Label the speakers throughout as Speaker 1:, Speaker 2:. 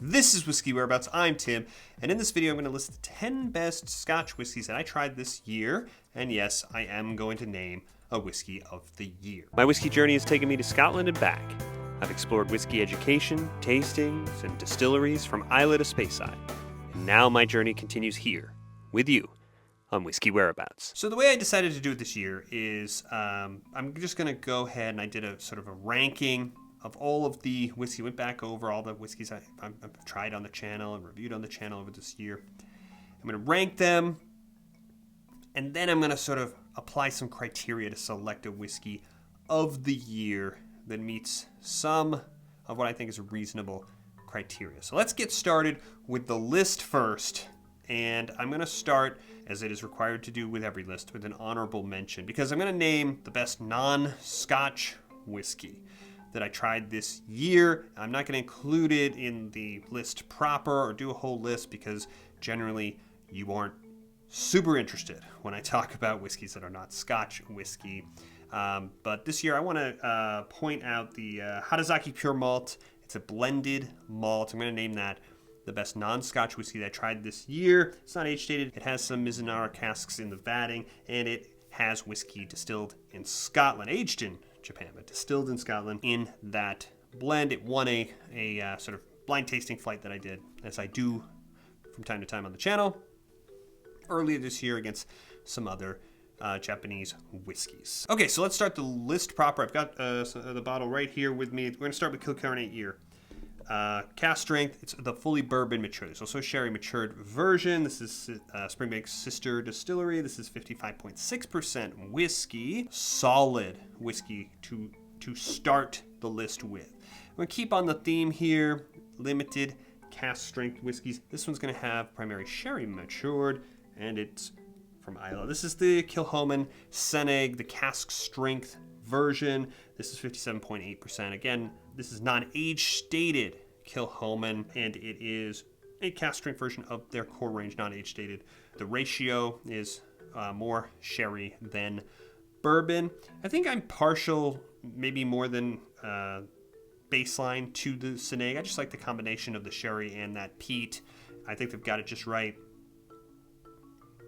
Speaker 1: This is Whiskey Whereabouts. I'm Tim, and in this video I'm going to list the 10 best Scotch whiskies that I tried this year, and yes, I am going to name a whiskey of the year. My whiskey journey has taken me to Scotland and back. I've explored whiskey education, tastings, and distilleries from Islay to Speyside. And now my journey continues here, with you, on Whiskey Whereabouts. So the way I decided to do it this year is I'm just going to go ahead and I did a sort of a ranking of all of the whiskey. Went back over all the whiskeys I've tried on the channel and reviewed on the channel over this year. I'm going to rank them, and then I'm going to sort of apply some criteria to select a whiskey of the year that meets some of what I think is a reasonable criteria. So let's get started with the list first. And I'm going to start, as it is required to do with every list, with an honorable mention, because I'm going to name the best non-Scotch whiskey that I tried this year. I'm not going to include it in the list proper or do a whole list because generally you aren't super interested when I talk about whiskeys that are not Scotch whiskey. But this year I want to point out the Harazaki Pure Malt. It's a blended malt. I'm going to name that the best non-Scotch whiskey that I tried this year. It's not age-dated. It has some Mizunara casks in the vatting, and it has whiskey distilled in Scotland, aged in Japan, but distilled in Scotland in that blend. It won a sort of blind tasting flight that I did, as I do from time to time on the channel, earlier this year against some other Japanese whiskeys. Okay, so let's start the list proper. I've got the bottle right here with me. We're going to start with Kilkerran 8-year. Cask strength, it's the fully bourbon matured. It's also a sherry matured version. This is Springbank's sister distillery. This is 55.6% whiskey. Solid whiskey to start the list with. I'm going to keep on the theme here. Limited cask strength whiskeys. This one's going to have primary sherry matured, and it's from Islay. This is the Kilchoman Seneg, the cask strength version. This is 57.8%. Again, this is non-age stated Kilchoman, and it is a cask strength version of their core range, non-age stated. The ratio is more sherry than bourbon. I think I'm partial, maybe more than baseline, to the Seneg. I just like the combination of the sherry and that peat. I think they've got it just right.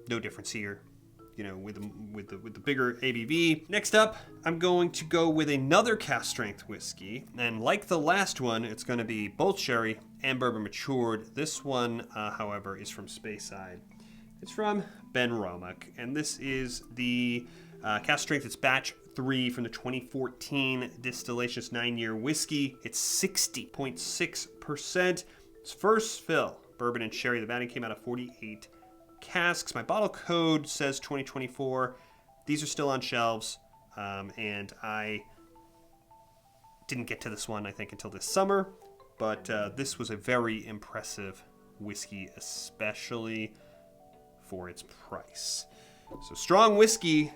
Speaker 1: No difference here, you know, with the bigger ABV. Next up, I'm going to go with another cask strength whiskey, and like the last one, it's going to be both sherry and bourbon matured. This one, however, is from Speyside. It's from Ben Romack, and this is the cask strength. It's batch 3 from the 2014 distillation. It's 9-year whiskey. It's 60.6%. It's first fill bourbon and sherry. The vatting came out of 48 casks. My bottle code says 2024. These are still on shelves, and I didn't get to this one, I think, until this summer, but this was a very impressive whiskey, especially for its price. So strong whiskey.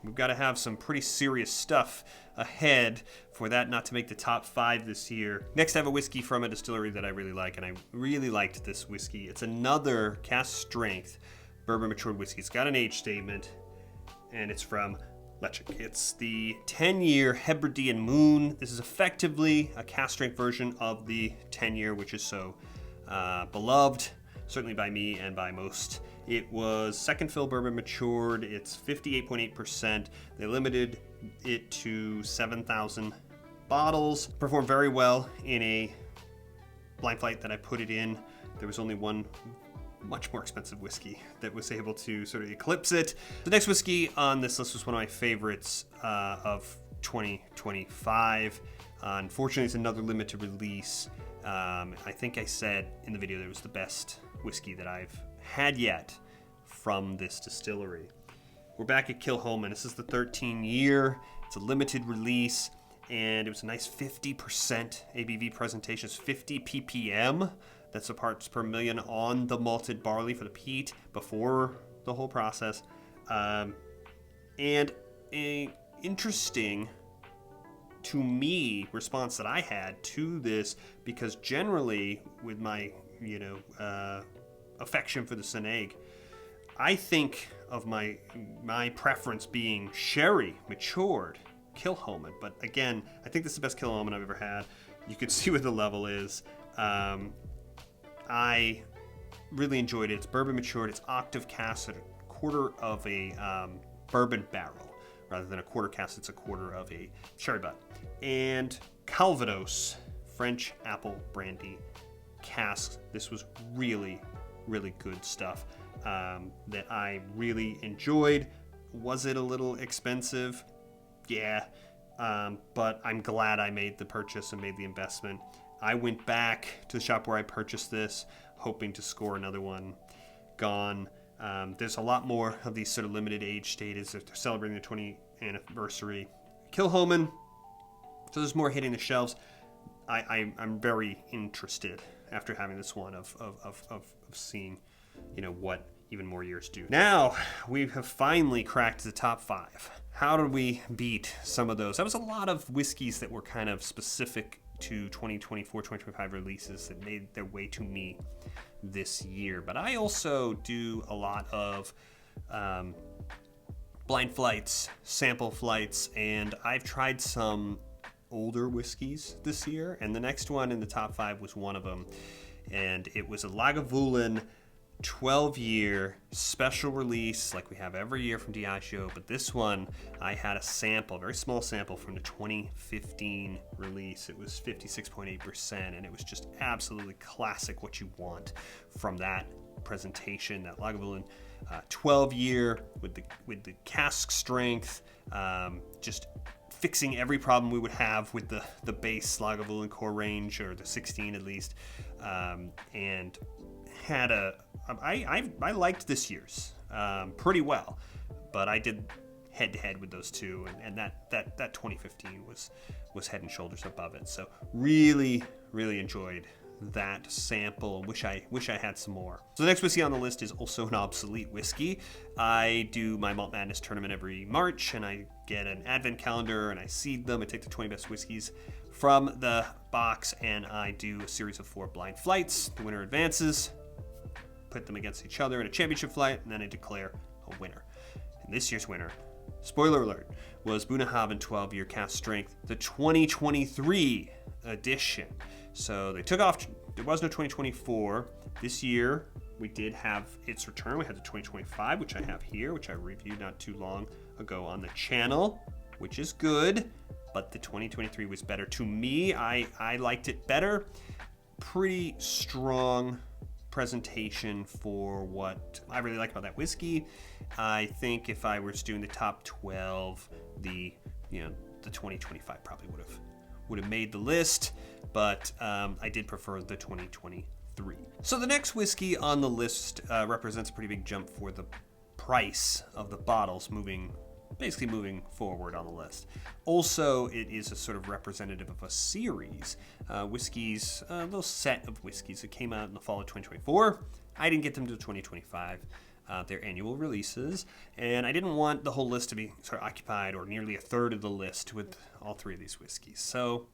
Speaker 1: We've got to have some pretty serious stuff ahead for that not to make the top 5 this year. Next, I have a whiskey from a distillery that I really like, and I really liked this whiskey. It's another cask strength bourbon matured whiskey. It's got an age statement, and it's from Lechick. It's the 10-year Hebridean Moon. This is effectively a cask strength version of the 10-year, which is so beloved, certainly by me and by most. It was second fill bourbon matured. It's 58.8%. They limited it to 7,000 bottles. Performed very well in a blind flight that I put it in. There was only one much more expensive whiskey that was able to sort of eclipse it. The next whiskey on this list was one of my favorites of 2025. Unfortunately, it's another limited release. I think I said in the video that it was the best whiskey that I've had yet from this distillery. We're back at Kilchoman. This is the 13-year. It's a limited release, and it was a nice 50% ABV presentation. It's 50 ppm. That's the parts per million on the malted barley for the peat before the whole process. And a interesting, to me, response that I had to this, because generally with my, affection for the Seneg, I think of my preference being sherry matured Kilchoman. But again, I think this is the best Kilchoman I've ever had. You can see what the level is. I really enjoyed it. It's bourbon matured. It's octave cast at a quarter of a bourbon barrel. Rather than a quarter cast, it's a quarter of a sherry butt. And Calvados French apple brandy casks. This was really, really good stuff that I really enjoyed. Was it a little expensive? Yeah, but I'm glad I made the purchase and made the investment. I went back to the shop where I purchased this, hoping to score another one. Gone. There's a lot more of these sort of limited age status if they're celebrating the 20th anniversary. Kilhoman. So there's more hitting the shelves. I'm very interested after having this one of seeing, what even more years do. Now we have finally cracked the top 5. How did we beat some of those? That was a lot of whiskeys that were kind of specific to 2024, 2025 releases that made their way to me this year. But I also do a lot of blind flights, sample flights, and I've tried some older whiskeys this year, and the next one in the top 5 was one of them, and it was a Lagavulin 12-year special release like we have every year from Diageo, but this one I had a sample, a very small sample from the 2015 release. It was 56.8%, and it was just absolutely classic, what you want from that presentation. That Lagavulin 12-year with the cask strength, just fixing every problem we would have with the base Lagavulin core range, or the 16 at least, and had I liked this year's pretty well, but I did head-to-head with those two, and that 2015 was head and shoulders above it. So really enjoyed that sample. Wish I had some more. So the next whiskey on the list is also an obsolete whiskey. I do my Malt Madness tournament every March, and I get an advent calendar and I seed them. I take the 20 best whiskeys from the box, and I do a series of 4 blind flights. The winner advances, put them against each other in a championship flight, and then I declare a winner. And this year's winner, spoiler alert, was Bunnahabhain 12-year cask strength, the 2023 edition. So they took off, there was no 2024. This year, we did have its return. We had the 2025, which I have here, which I reviewed not too long ago on the channel, which is good, but the 2023 was better to me. I liked it better. Pretty strong presentation for what I really like about that whiskey. I think if I was doing the top 12, the 2025 probably would have made the list, but I did prefer the 2023. So the next whiskey on the list represents a pretty big jump for the price of the bottles, basically moving forward on the list. Also, it is a sort of representative of a series. Whiskeys, a little set of whiskeys that came out in the fall of 2024. I didn't get them to 2025. Their annual releases, and I didn't want the whole list to be sort of occupied, or nearly a third of the list, with all 3 of these whiskeys. So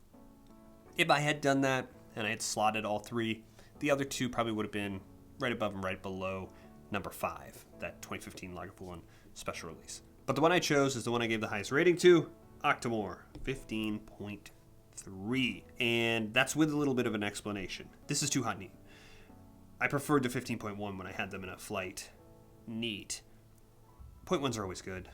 Speaker 1: if I had done that and I had slotted all 3, the other 2 probably would have been right above and right below number 5, that 2015 Lagavulin special release. But the one I chose is the one I gave the highest rating to, Octomore, 15.3, and that's with a little bit of an explanation. This is too hot neat. I preferred the 15.1 when I had them in a flight. Neat. 0.1s are always good.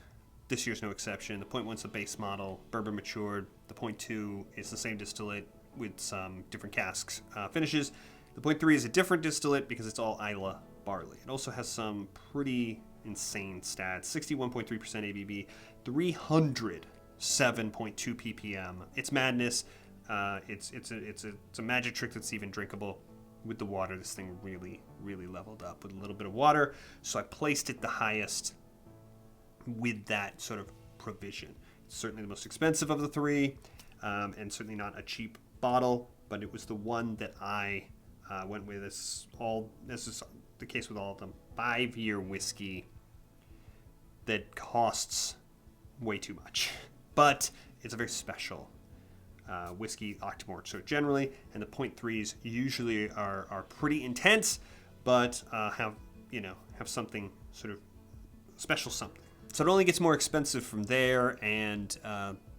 Speaker 1: This year's no exception. The 0.1's the base model, bourbon matured. The 0.2 is the same distillate with some different casks finishes. The 0.3 is a different distillate because it's all Islay barley. It also has some pretty insane stats: 61.3% ABV, 307.2 ppm. It's madness. It's a magic trick that's even drinkable. With the water, this thing really leveled up with a little bit of water. So I placed it the highest with that sort of provision. It's certainly the most expensive of the 3, and certainly not a cheap bottle, but it was the one that I went with. This is the case with all of them. 5-year whiskey that costs way too much, but it's a very special whiskey, Octomore, so generally, and the 0.3s usually are pretty intense, but have something sort of special something. So it only gets more expensive from there, and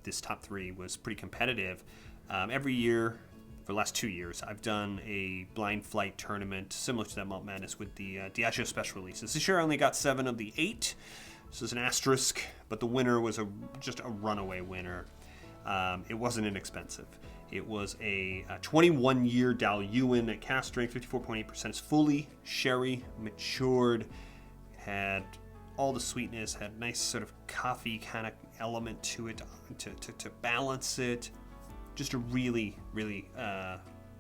Speaker 1: this top 3 was pretty competitive. Every year for the last 2 years, I've done a blind flight tournament similar to that Malt Madness with the Diageo special releases. This year I only got 7 of the 8. This is an asterisk, but the winner was just a runaway winner. It wasn't inexpensive. It was a 21-year Dalyuan at cask strength, 54.8%. It's fully sherry matured. Had all the sweetness, had nice sort of coffee kind of element to it to balance it. Just a really, really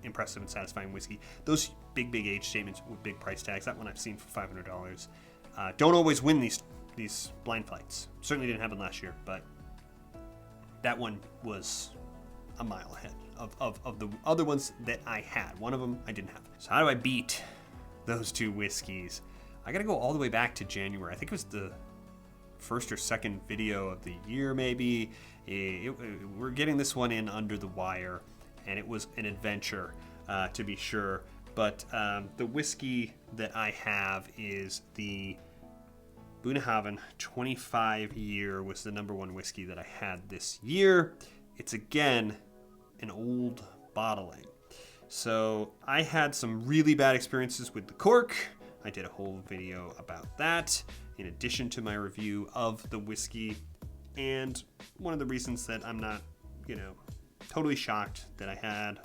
Speaker 1: impressive and satisfying whiskey. Those big age statements with big price tags, that one I've seen for $500. Don't always win these blind fights. Certainly didn't happen last year, but that one was a mile ahead of the other ones that I had. One of them I didn't have. So how do I beat those 2 whiskeys? I gotta go all the way back to January. I think it was the first or second video of the year, maybe. We're getting this one in under the wire, and it was an adventure, to be sure. But the whiskey that I have is the Bunnahabhain 25-year was the #1 whiskey that I had this year. It's, again, an old bottling. So I had some really bad experiences with the cork. I did a whole video about that, in addition to my review of the whiskey. And one of the reasons that I'm not, totally shocked that I had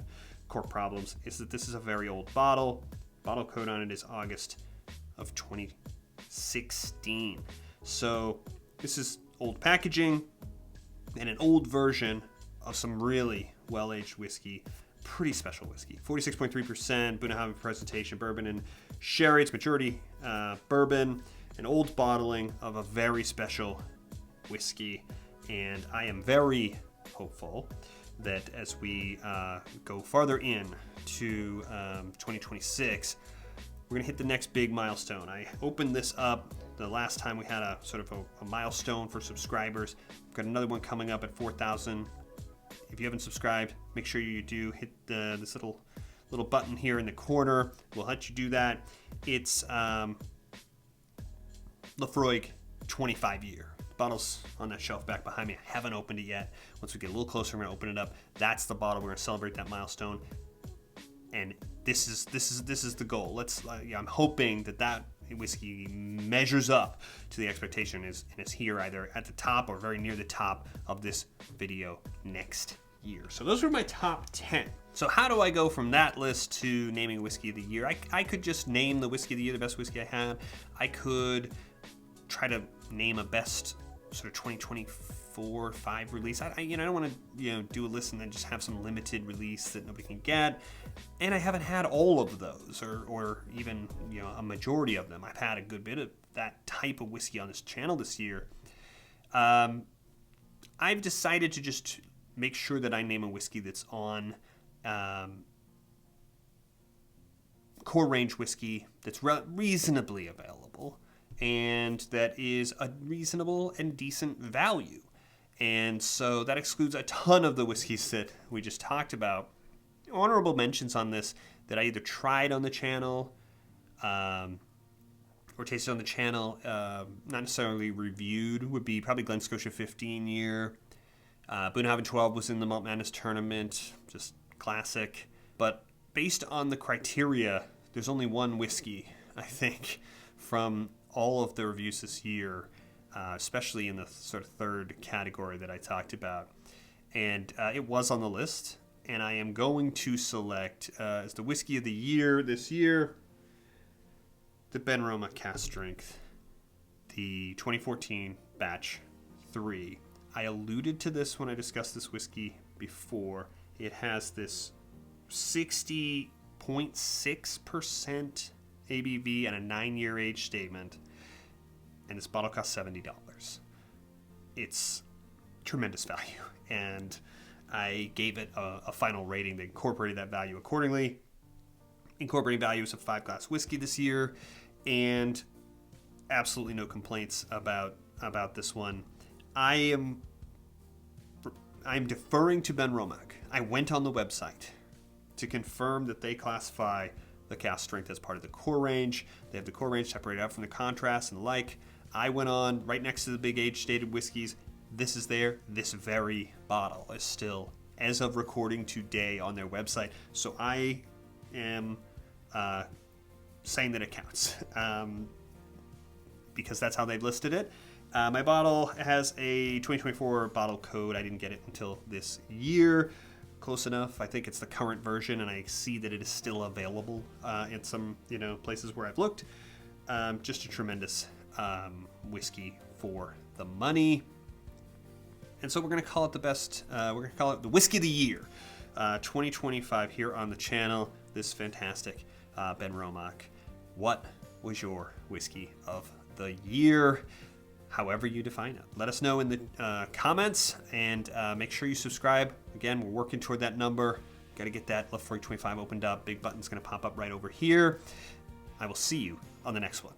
Speaker 1: cork problems is that this is a very old bottle. Bottle code on it is August of 2016. So this is old packaging and an old version of some really well-aged whiskey. Pretty special whiskey. 46.3% Bunnahabhain presentation, bourbon and sherry. It's majority bourbon, an old bottling of a very special whiskey. And I am very hopeful that as we go farther in to 2026, we're going to hit the next big milestone. I opened this up the last time we had a sort of a milestone for subscribers. We've got another one coming up at 4,000. If you haven't subscribed, make sure you do. Hit this little button here in the corner. We'll let you do that. It's Laphroaig 25-year. The bottle's on that shelf back behind me. I haven't opened it yet. Once we get a little closer, we're gonna open it up. That's the bottle. We're gonna celebrate that milestone. And this is the goal. I'm hoping that whiskey measures up to the expectation and is here either at the top or very near the top of this video next year. So those are my top 10. So how do I go from that list to naming a whiskey of the year? I could just name the whiskey of the year, the best whiskey I had. I could try to name a best sort of 2024-5 release. I don't want to do a list and then just have some limited release that nobody can get. And I haven't had all of those, or even a majority of them. I've had a good bit of that type of whiskey on this channel this year. I've decided to just make sure that I name a whiskey that's on core range whiskey that's reasonably available, and that is a reasonable and decent value. And so that excludes a ton of the whiskeys that we just talked about. Honorable mentions on this that I either tried on the channel or tasted on the channel, not necessarily reviewed, would be probably Glen Scotia 15-year. Bunnahabhain 12 was in the Malt Madness tournament, just classic. But based on the criteria, there's only one whiskey, I think, from all of the reviews this year, especially in the sort of third category that I talked about. And it was on the list, and I am going to select as the whiskey of the year this year, the Benroma Cask Strength, the 2014 Batch 3. I alluded to this when I discussed this whiskey before. It has this 60.6% ABV and a 9-year age statement, and this bottle costs $70. It's tremendous value, and I gave it a final rating that incorporated that value accordingly. Incorporating values of 5-glass whiskey this year, and absolutely no complaints about this one. I'm deferring to Benroma. I went on the website to confirm that they classify the cask strength as part of the core range. They have the core range separated out from the contrast and the like. I went on right next to the big age stated whiskeys. This is there. This very bottle is still as of recording today on their website. So I am saying that it counts because that's how they've listed it. My bottle has a 2024 bottle code. I didn't get it until this year. Close enough. I think it's the current version, and I see that it is still available in some places where I've looked. Just a tremendous whiskey for the money. And so we're going to call it the best. We're going to call it the Whiskey of the Year 2025 here on the channel. This fantastic Ben Romack. What was your whiskey of the year? However you define it. Let us know in the comments, and make sure you subscribe. Again, we're working toward that number. Got to get that Lefroy 25 opened up. Big button's going to pop up right over here. I will see you on the next one.